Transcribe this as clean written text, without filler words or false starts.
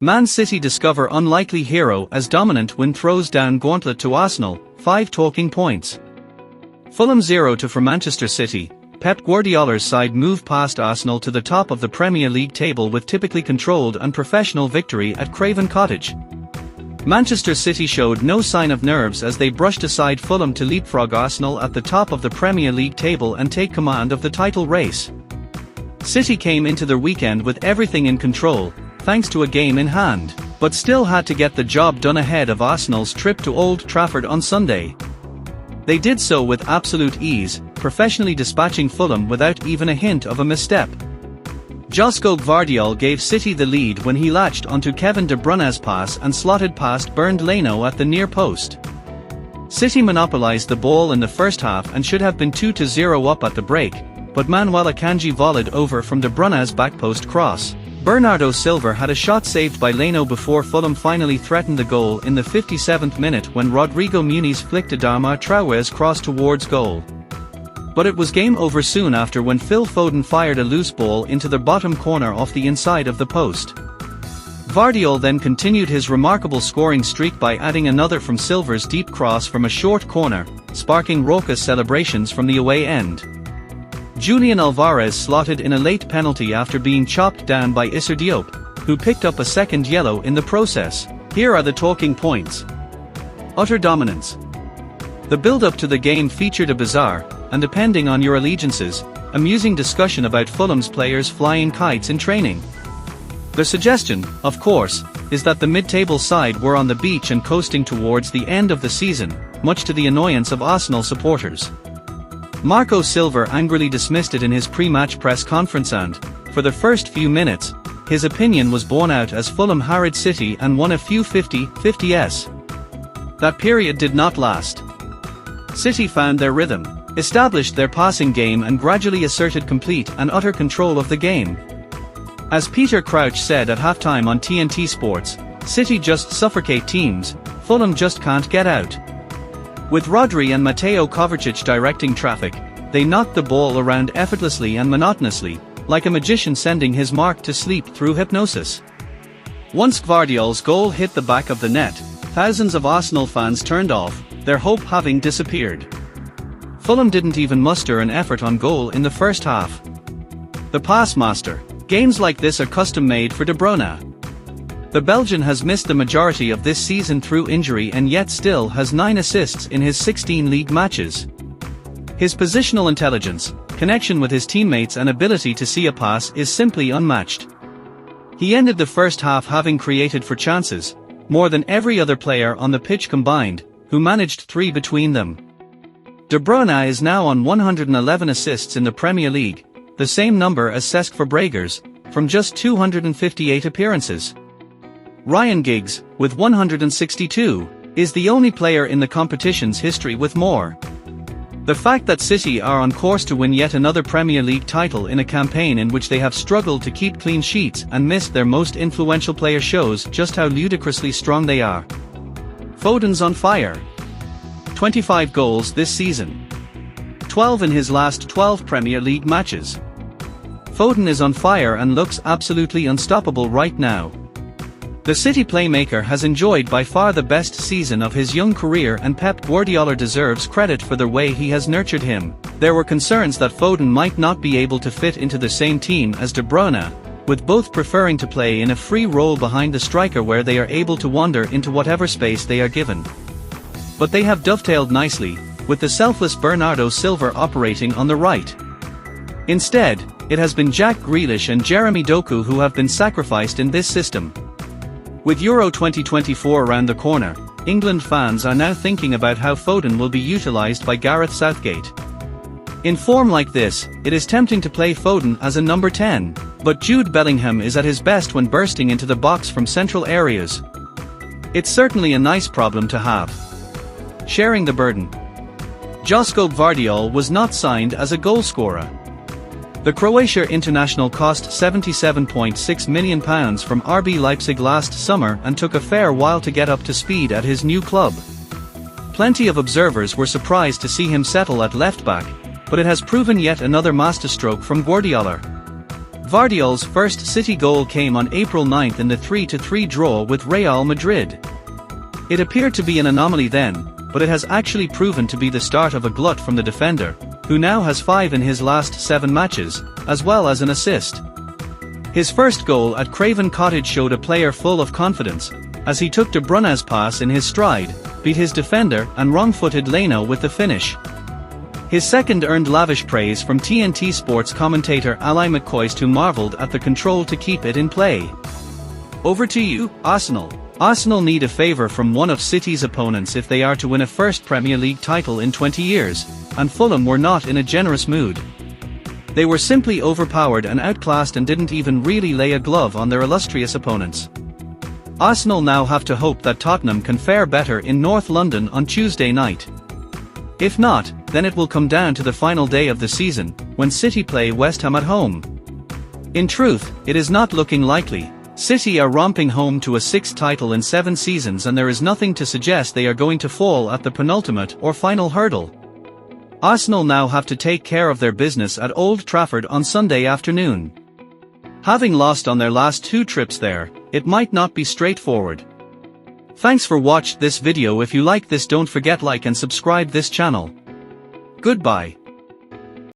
Man City discover unlikely hero as dominant win throws down gauntlet to Arsenal, 5 talking points. Fulham 0-2 for Manchester City. Pep Guardiola's side move past Arsenal to the top of the Premier League table with typically controlled and professional victory at Craven Cottage. Manchester City showed no sign of nerves as they brushed aside Fulham to leapfrog Arsenal at the top of the Premier League table and take command of the title race. City came into the weekend with everything in control, thanks to a game in hand, but still had to get the job done ahead of Arsenal's trip to Old Trafford on Sunday. They did so with absolute ease, professionally dispatching Fulham without even a hint of a misstep. Josko Gvardiol gave City the lead when he latched onto Kevin De Bruyne's pass and slotted past Bernd Leno at the near post. City monopolised the ball in the first half and should have been 2-0 up at the break, but Manuel Akanji volleyed over from De Bruyne's back post cross. Bernardo Silva had a shot saved by Leno before Fulham finally threatened the goal in the 57th minute when Rodrigo Muniz flicked Adama Traore's cross towards goal. But it was game over soon after when Phil Foden fired a loose ball into the bottom corner off the inside of the post. Gvardiol then continued his remarkable scoring streak by adding another from Silva's deep cross from a short corner, sparking raucous celebrations from the away end. Julian Alvarez slotted in a late penalty after being chopped down by Issa Diop, who picked up a second yellow in the process. Here are the talking points. Utter dominance. The build-up to the game featured a bizarre, and depending on your allegiances, amusing discussion about Fulham's players flying kites in training. The suggestion, of course, is that the mid-table side were on the beach and coasting towards the end of the season, much to the annoyance of Arsenal supporters. Marco Silva angrily dismissed it in his pre-match press conference and, for the first few minutes, his opinion was borne out as Fulham harried City and won a few 50-50s. That period did not last. City found their rhythm, established their passing game and gradually asserted complete and utter control of the game. As Peter Crouch said at halftime on TNT Sports, City just suffocate teams, Fulham just can't get out. With Rodri and Mateo Kovacic directing traffic, they knocked the ball around effortlessly and monotonously, like a magician sending his mark to sleep through hypnosis. Once Gvardiol's goal hit the back of the net, thousands of Arsenal fans turned off, their hope having disappeared. Fulham didn't even muster an effort on goal in the first half. The pass master. Games like this are custom-made for De Bruyne. The Belgian has missed the majority of this season through injury and yet still has 9 assists in his 16 league matches. His positional intelligence, connection with his teammates and ability to see a pass is simply unmatched. He ended the first half having created for chances, more than every other player on the pitch combined, who managed 3 between them. De Bruyne is now on 111 assists in the Premier League, the same number as Cesc Fabregas, from just 258 appearances. Ryan Giggs, with 162, is the only player in the competition's history with more. The fact that City are on course to win yet another Premier League title in a campaign in which they have struggled to keep clean sheets and missed their most influential player shows just how ludicrously strong they are. Foden's on fire. 25 goals this season. 12 in his last 12 Premier League matches. Foden is on fire and looks absolutely unstoppable right now. The City playmaker has enjoyed by far the best season of his young career and Pep Guardiola deserves credit for the way he has nurtured him. There were concerns that Foden might not be able to fit into the same team as De Bruyne, with both preferring to play in a free role behind the striker where they are able to wander into whatever space they are given. But they have dovetailed nicely, with the selfless Bernardo Silva operating on the right. Instead, it has been Jack Grealish and Jeremy Doku who have been sacrificed in this system. With Euro 2024 around the corner, England fans are now thinking about how Foden will be utilised by Gareth Southgate. In form like this, it is tempting to play Foden as a number 10, but Jude Bellingham is at his best when bursting into the box from central areas. It's certainly a nice problem to have. Sharing the burden. Josko Gvardiol was not signed as a goalscorer. The Croatia international cost £77.6 million from RB Leipzig last summer and took a fair while to get up to speed at his new club. Plenty of observers were surprised to see him settle at left-back, but it has proven yet another masterstroke from Guardiola. Gvardiol's first City goal came on April 9 in the 3-3 draw with Real Madrid. It appeared to be an anomaly then, but it has actually proven to be the start of a glut from the defender, who now has 5 in his last 7 matches, as well as an assist. His first goal at Craven Cottage showed a player full of confidence, as he took De Bruyne's pass in his stride, beat his defender and wrong-footed Leno with the finish. His second earned lavish praise from TNT Sports commentator Ali McCoist, who marvelled at the control to keep it in play. Over to you, Arsenal. Arsenal need a favour from one of City's opponents if they are to win a first Premier League title in 20 years, and Fulham were not in a generous mood. They were simply overpowered and outclassed and didn't even really lay a glove on their illustrious opponents. Arsenal now have to hope that Tottenham can fare better in North London on Tuesday night. If not, then it will come down to the final day of the season, when City play West Ham at home. In truth, it is not looking likely. City are romping home to a 6th title in 7 seasons, and there is nothing to suggest they are going to fall at the penultimate or final hurdle. Arsenal now have to take care of their business at Old Trafford on Sunday afternoon. Having lost on their last 2 trips there, it might not be straightforward. Thanks for watching this video. If you like this, don't forget like and subscribe this channel. Goodbye.